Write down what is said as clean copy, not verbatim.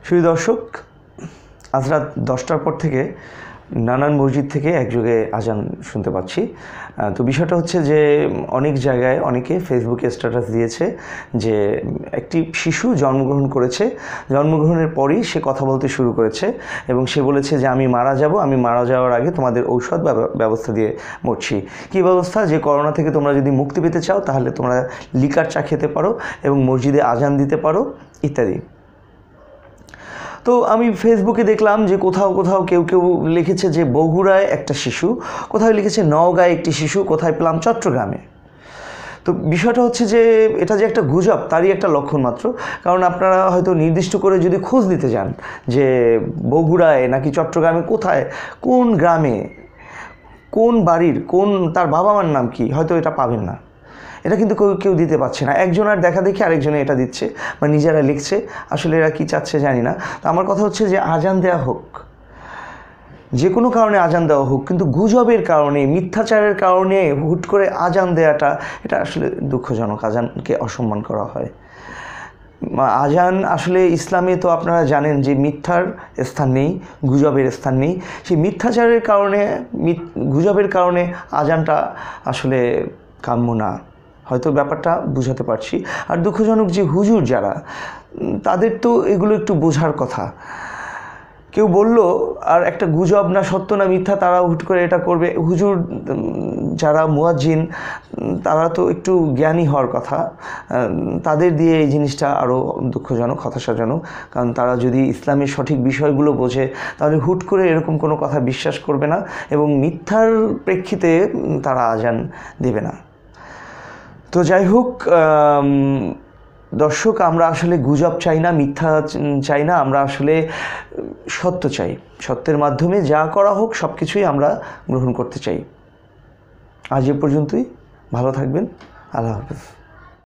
শুধু দর্শক, আজ রাত 10টার পর থেকে নানান মসজিদ থেকে একযোগে আজান শুনতে পাচ্ছি। তো বিষয়টা হচ্ছে যে অনেক জায়গায় অনেকে ফেসবুকে স্ট্যাটাস দিয়েছে যে একটি শিশু জন্মগ্রহণ করেছে, জন্মগ্রহণের পরই সে কথা বলতে শুরু করেছে এবং সে বলেছে যে আমি মারা যাব, আমি মারা যাওয়ার আগে তোমাদের ঔষধ ব্যবস্থা দিয়ে মরছি। কী ব্যবস্থা? যে করোনা থেকে তোমরা যদি মুক্তি পেতে চাও তাহলে তোমরা লিকার চা খেতে পারো এবং মসজিদে আজান দিতে পারো ইত্যাদি। তো আমি ফেসবুকে দেখলাম যে কোথাও কোথাও কেউ লিখেছে যে বগুড়ায় একটা শিশু, কোথাও লিখেছে নওগাঁয় একটি শিশু, কোথায় পেলাম চট্টগ্রামে। তো বিষয়টা হচ্ছে যে এটা যে একটা গুজব তারই একটা লক্ষণ মাত্র। কারণ আপনারা হয়তো নির্দিষ্ট করে যদি খোঁজ নিতে যান যে বগুড়ায় নাকি চট্টগ্রামে কোথায়, কোন গ্রামে, কোন বাড়ির, কোন তার বাবা মার নাম কি, হয়তো এটা পাবেন না। এটা কিন্তু কেউ দিতে পারছে না। একজন আর দেখা দেখি আরেকজনে এটা দিচ্ছে বা নিজেরা লিখছে। আসলে এরা কী চাচ্ছে জানি না। তো আমার কথা হচ্ছে যে আজান দেওয়া হোক, যে কোনো কারণে আজান দেওয়া হোক, কিন্তু গুজবের কারণে, মিথ্যাচারের কারণে হুট করে আজান দেওয়াটা এটা আসলে দুঃখজনক। আজানকে অসম্মান করা হয়। আজান আসলে ইসলামে তো আপনারা জানেন যে মিথ্যার স্থান নেই, গুজবের স্থান নেই। সেই মিথ্যাচারের কারণে, গুজবের কারণে আজানটা আসলে কাম্য না। হয়তো ব্যাপারটা বুঝাতে পারছি। আর দুঃখজনক যে হুজুর যারা, তাদের তো এগুলো একটু বোঝার কথা। কেউ বলল আর একটা গুজব না সত্য না মিথ্যা, তারা হুট করে এটা করবে। হুজুর যারা মুয়াজ্জিন তারা তো একটু জ্ঞানী হওয়ার কথা। তাদের দিয়ে এই জিনিসটা আরও দুঃখজনক, হতাশাজনক। কারণ তারা যদি ইসলামের সঠিক বিষয়গুলো বোঝে তাহলে হুট করে এরকম কোনো কথা বিশ্বাস করবে না এবং মিথ্যার প্রেক্ষিতে তারা আজান দেবে না। তো যাই হোক দর্শক, আমরা আসলে গুজব চাই না, মিথ্যা চাই না, আমরা আসলে সত্য চাই। সত্যের মাধ্যমে যা করা হোক সব কিছুই আমরা গ্রহণ করতে চাই। আজ এ পর্যন্তই। ভালো থাকবেন। আল্লাহ হাফেজ।